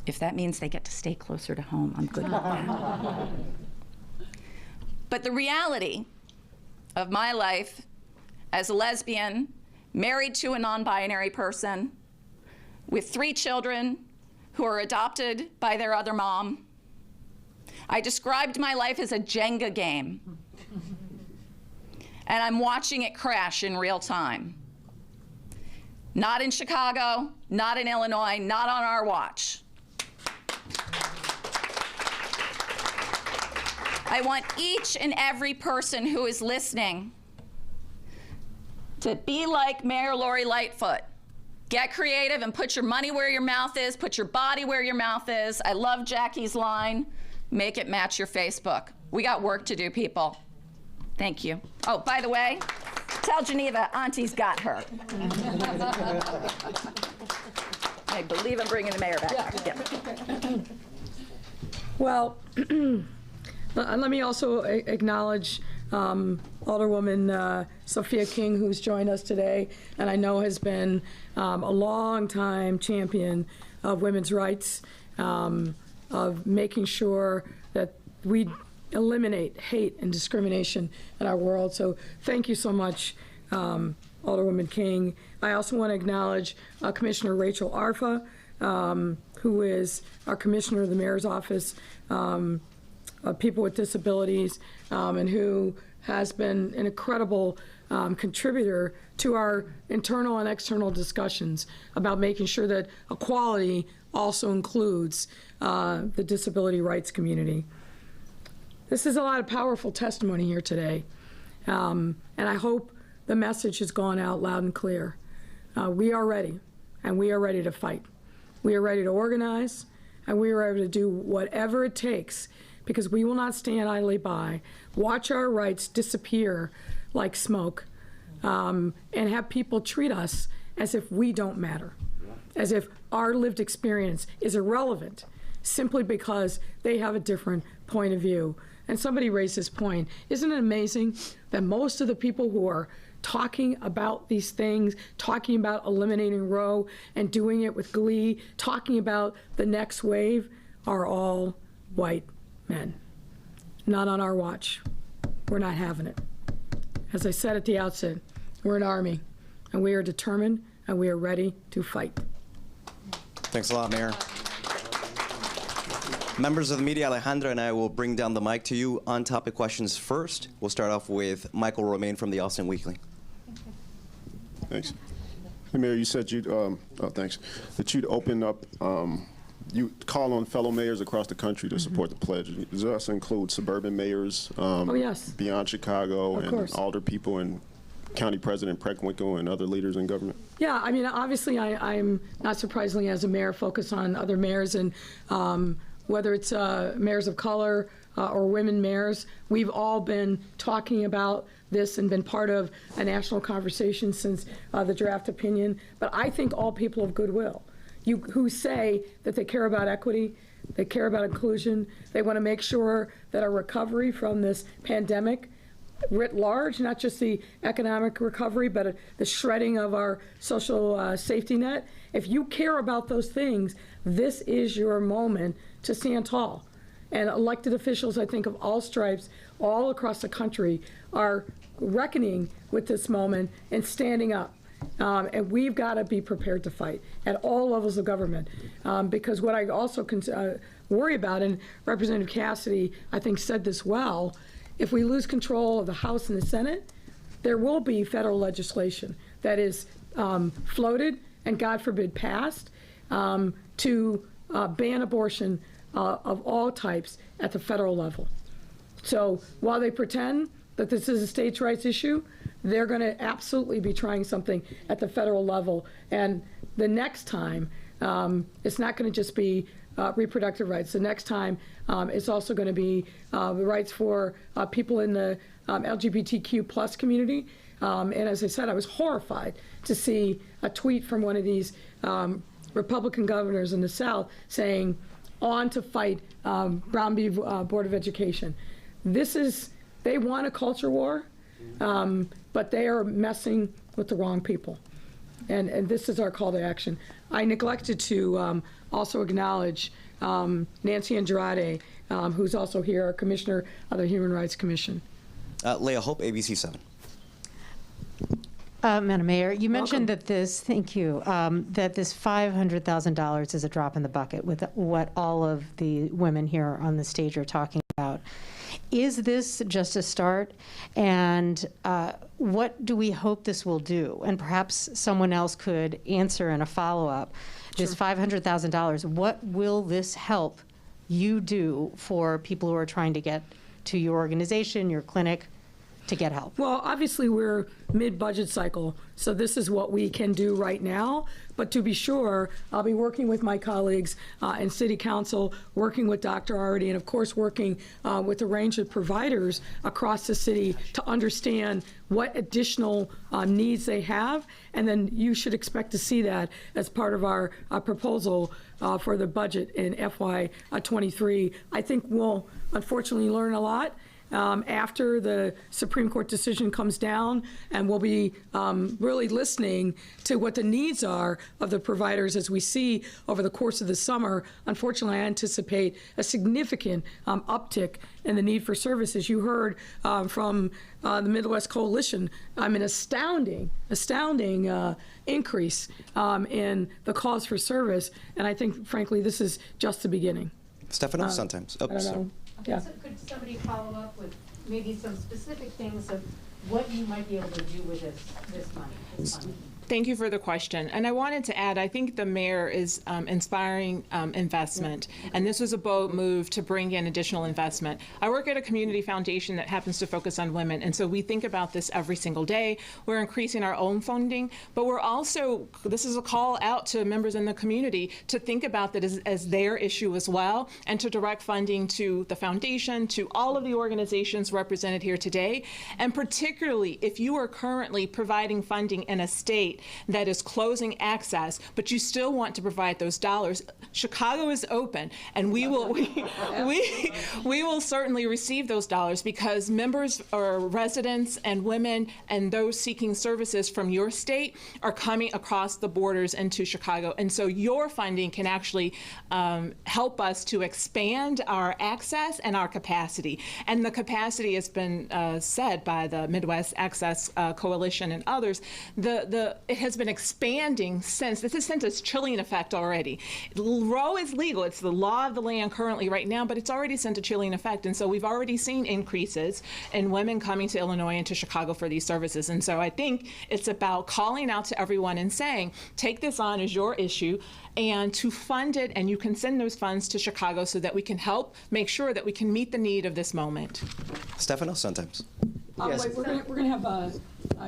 If that means they get to stay closer to home, I'm good with that. But the reality of my life as a lesbian, married to a non-binary person, with 3 children who are adopted by their other mom, I described my life as a Jenga game. And I'm watching it crash in real time. Not in Chicago, not in Illinois, not on our watch. I want each and every person who is listening to be like Mayor Lori Lightfoot. Get creative and put your money where your mouth is, put your body where your mouth is. I love Jackie's line, make it match your Facebook. We got work to do, people. Thank you. Oh, by the way, tell Geneva Auntie's got her. I believe I'm bringing the mayor back. Yeah. Well, let me also acknowledge Alderwoman Sophia King, who's joined us today, and I know has been a long-time champion of women's rights, of making sure that we eliminate hate and discrimination in our world. So thank you so much, Alderwoman King. I also want to acknowledge Commissioner Rachel Arfa, who is our Commissioner of the Mayor's Office of People with Disabilities, and who has been an incredible contributor to our internal and external discussions about making sure that equality also includes the disability rights community. This is a lot of powerful testimony here today, and I hope the message has gone out loud and clear. We are ready, and we are ready to fight. We are ready to organize, and we are ready to do whatever it takes, because we will not stand idly by, watch our rights disappear like smoke, and have people treat us as if we don't matter, as if our lived experience is irrelevant simply because they have a different point of view. And somebody raised this point. Isn't it amazing that most of the people who are talking about these things, talking about eliminating Roe and doing it with glee, talking about the next wave, are all white men? Not on our watch. We're not having it. As I said at the outset, we're an army, and we are determined, and we are ready to fight. Thanks a lot, Mayor. Members of the media, Alejandra and I will bring down the mic to you. On-topic questions first. We'll start off with Michael Romaine from the Austin Weekly. Thanks. Hey, Mayor, you said you'd, thanks, that you'd open up, you call on fellow mayors across the country to support the pledge. Does that also include suburban mayors Oh, yes. beyond Chicago, Of and course. alder people and County President Preckwinkle and other leaders in government? Yeah, I mean, obviously, I'm not surprisingly, as a mayor, focused on other mayors, and whether it's mayors of color or women mayors, we've all been talking about this and been part of a national conversation since the draft opinion. But I think all people of goodwill, who say that they care about equity, they care about inclusion, they want to make sure that our recovery from this pandemic writ large, not just the economic recovery, but the shredding of our social safety net. If you care about those things, this is your moment to stand tall. And elected officials, I think, of all stripes, all across the country, are reckoning with this moment and standing up. And we've got to be prepared to fight at all levels of government. Because what I also worry about, and Representative Cassidy, I think, said this well, if we lose control of the House and the Senate, there will be federal legislation that is floated and, God forbid, passed to ban abortion of all types at the federal level. So while they pretend that this is a states' rights issue, they're going to absolutely be trying something at the federal level. And the next time, it's not going to just be reproductive rights. The next time it's also going to be the rights for people in the LGBTQ plus community. And as I said, I was horrified to see a tweet from one of these Republican governors in the South saying, on to fight Brown v. Board of Education. They want a culture war, but they are messing with the wrong people. And this is our call to action. I neglected to also acknowledge Nancy Andrade, who's also here, our Commissioner of the Human Rights Commission. Leah Hope, ABC 7. Madam Mayor, you mentioned that thank you, that this $500,000 is a drop in the bucket with what all of the women here on the stage are talking about. Is this just a start? And what do we hope this will do? And perhaps someone else could answer in a follow-up. This $500,000, what will this help you do for people who are trying to get to your organization, your clinic, to get help? Well, obviously, we're mid-budget cycle, so this is what we can do right now. But to be sure, I'll be working with my colleagues in City Council, working with Dr. Arity, and of course working with a range of providers across the city to understand what additional needs they have. And then you should expect to see that as part of our proposal for the budget in FY23. I think we'll unfortunately learn a lot after the Supreme Court decision comes down, and we'll be really listening to what the needs are of the providers as we see over the course of the summer. Unfortunately, I anticipate a significant uptick in the need for services. You heard from the Midwest Coalition, an astounding increase in the calls for service, and I think, frankly, this is just the beginning. Stefano, sometimes. Oh, I don't know. Yeah. So could somebody follow up with maybe some specific things of what you might be able to do with this money? Thank you for the question. And I wanted to add, I think the mayor is inspiring investment, and this was a bold move to bring in additional investment. I work at a community foundation that happens to focus on women, and so we think about this every single day. We're increasing our own funding, but we're also, this is a call out to members in the community to think about that as their issue as well, and to direct funding to the foundation, to all of the organizations represented here today, and particularly if you are currently providing funding in a state that is closing access, but you still want to provide those dollars. Chicago is open, and we will certainly receive those dollars because members or residents and women and those seeking services from your state are coming across the borders into Chicago. And so your funding can actually help us to expand our access and our capacity. And the capacity has been said by the Midwest Access Coalition and others. It has been expanding since. This has sent a chilling effect already. Roe is legal. It's the law of the land currently right now, but it's already sent a chilling effect. And so we've already seen increases in women coming to Illinois and to Chicago for these services. And so I think it's about calling out to everyone and saying, take this on as your issue and to fund it, and you can send those funds to Chicago so that we can help make sure that we can meet the need of this moment. Stefano, sometimes. Yes. Wait, we're going to have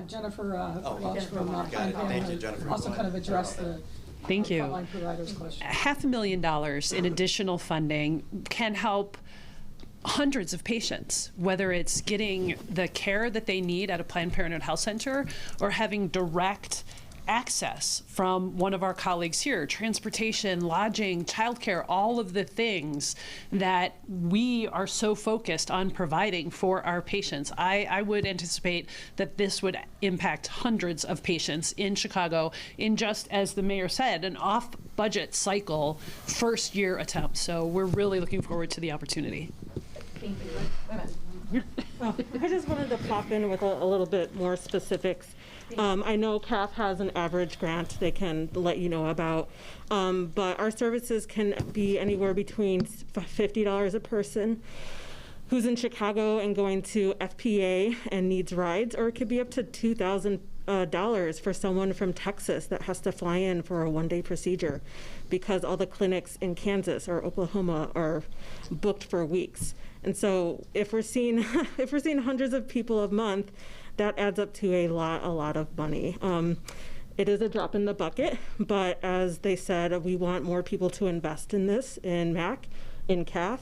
Jennifer Welch from Parenthood also kind of address the Thank you. frontline providers question. $500,000 in additional funding can help hundreds of patients, whether it's getting the care that they need at a Planned Parenthood health center or having direct access from one of our colleagues here, transportation, lodging, childcare, all of the things that we are so focused on providing for our patients. I would anticipate that this would impact hundreds of patients in Chicago in, just as the mayor said, an off-budget cycle first year attempt. So we're really looking forward to the opportunity. Thank you. I just wanted to pop in with a little bit more specifics. I know CAF has an average grant they can let you know about, but our services can be anywhere between $50 a person who's in Chicago and going to FPA and needs rides, or it could be up to $2,000 for someone from Texas that has to fly in for a one-day procedure because all the clinics in Kansas or Oklahoma are booked for weeks. And so if we're seeing hundreds of people a month, that adds up to a lot of money. It is a drop in the bucket, but as they said, we want more people to invest in this, in MAC, in CAF,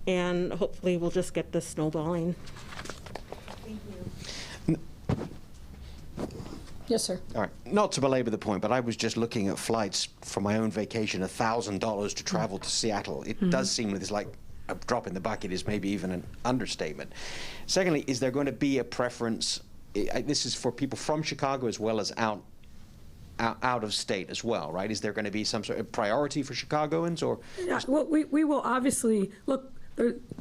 and hopefully we'll just get this snowballing. Yes, sir. All right. Not to belabor the point, but I was just looking at flights for my own vacation, $1,000 to travel to Seattle. It does seem it's like a drop in the bucket is maybe even an understatement. Secondly, is there going to be a preference? This is for people from Chicago as well as out of state as well, right? Is there going to be some sort of priority for Chicagoans, or? Yeah, well, we will obviously, look,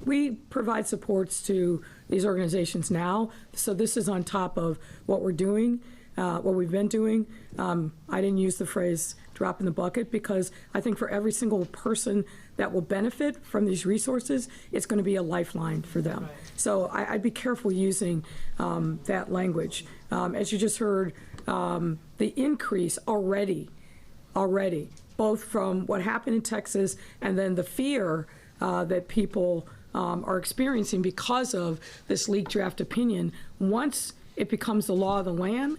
we provide supports to these organizations now, so this is on top of what we're doing, what we've been doing. I didn't use the phrase drop in the bucket because I think for every single person that will benefit from these resources, it's going to be a lifeline for them. Right. So I'd be careful using that language. As you just heard, the increase already, both from what happened in Texas and then the fear that people are experiencing because of this leaked draft opinion. Once it becomes the law of the land,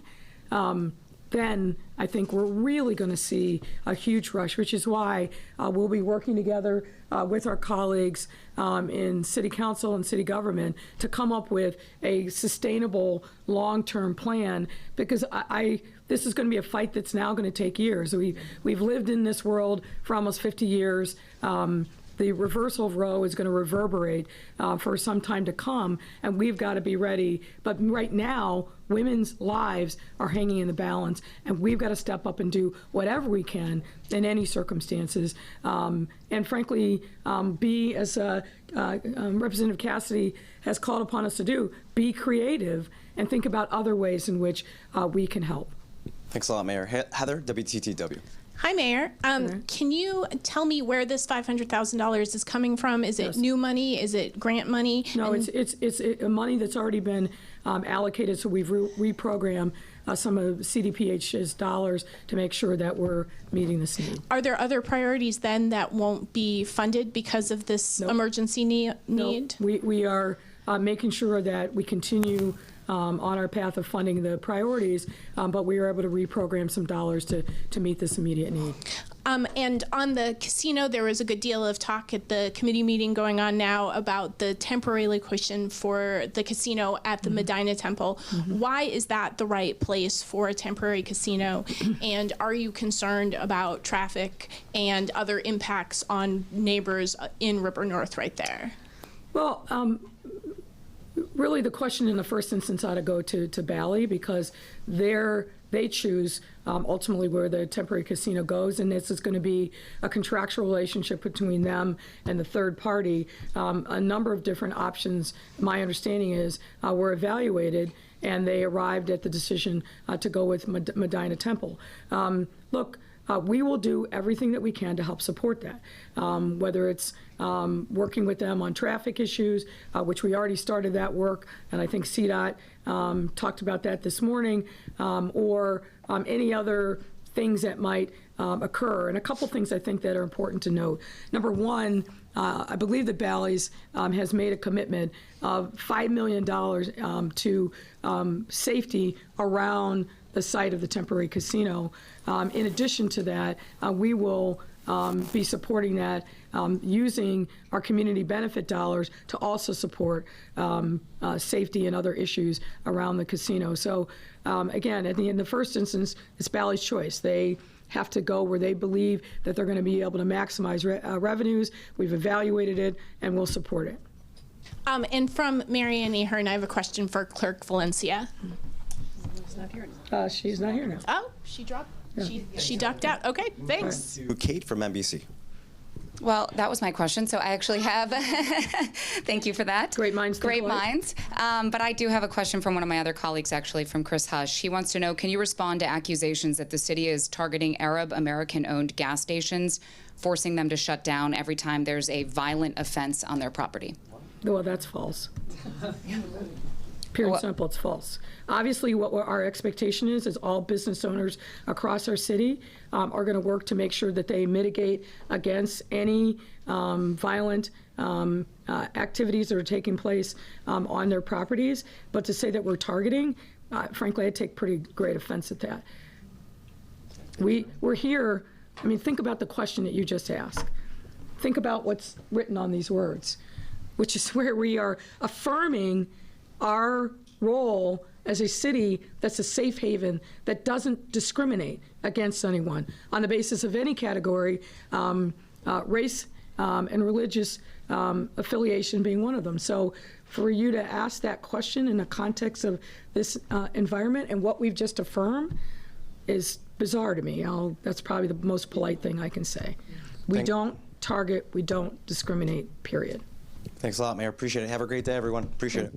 then I think we're really going to see a huge rush, which is why we'll be working together with our colleagues in city council and city government to come up with a sustainable long-term plan, because this is going to be a fight that's now going to take years. We've lived in this world for almost 50 years. The reversal of Roe is going to reverberate for some time to come, and we've got to be ready. But right now, women's lives are hanging in the balance, and we've got to step up and do whatever we can in any circumstances. And frankly, be, as Representative Cassidy has called upon us to do, be creative and think about other ways in which we can help. Thanks a lot, Mayor. Heather, WTTW. Hi, Mayor. Can you tell me where this $500,000 is coming from? Is it new money? Is it grant money? No, it's money that's already been allocated, so we've reprogrammed some of CDPH's dollars to make sure that we're meeting this need. Are there other priorities then that won't be funded because of this emergency need? Nope. We are making sure that we continue on our path of funding the priorities, but we were able to reprogram some dollars to meet this immediate need. And on the casino, there was a good deal of talk at the committee meeting going on now about the temporary location for the casino at the Medina Temple. Why is that the right place for a temporary casino? And are you concerned about traffic and other impacts on neighbors in Ripper North right there? Well, really, the question in the first instance ought to go to Bally, because they choose ultimately where the temporary casino goes, and this is going to be a contractual relationship between them and the third party. A number of different options, my understanding is, were evaluated, and they arrived at the decision to go with Medina Temple. Look, we will do everything that we can to help support that, whether it's working with them on traffic issues, which we already started that work, and I think CDOT talked about that this morning, or any other things that might occur. And a couple things I think that are important to note. Number one, I believe that Bally's has made a commitment of $5 million to safety around the site of the temporary casino. In addition to that, we will be supporting that using our community benefit dollars to also support safety and other issues around the casino. So again, in the first instance, it's Bally's choice. They have to go where they believe that they're going to be able to maximize revenues. We've evaluated it, and we'll support it. And from Marianne Ahern, I have a question for Clerk Valencia. She's not here now. Oh, she dropped. Yeah. She ducked out. Okay, thanks. To Kate from NBC. Well, that was my question, so I actually have, thank you for that. Great minds. Great minds. But I do have a question from one of my other colleagues, actually, from Chris Hush. He wants to know, can you respond to accusations that the city is targeting Arab American-owned gas stations, forcing them to shut down every time there's a violent offense on their property? Well, that's false. Pure and simple, it's false. Obviously, what our expectation is all business owners across our city are going to work to make sure that they mitigate against any violent activities that are taking place on their properties. But to say that we're targeting, frankly, I take pretty great offense at that. We're here, I mean, think about the question that you just asked. Think about what's written on these words, which is where we are affirming our role as a city that's a safe haven that doesn't discriminate against anyone on the basis of any category, race and religious affiliation being one of them. So for you to ask that question in the context of this environment and what we've just affirmed is bizarre to me. That's probably the most polite thing I can say. We don't target, we don't discriminate, period. Thanks a lot, Mayor. Appreciate it. Have a great day, everyone. Appreciate it.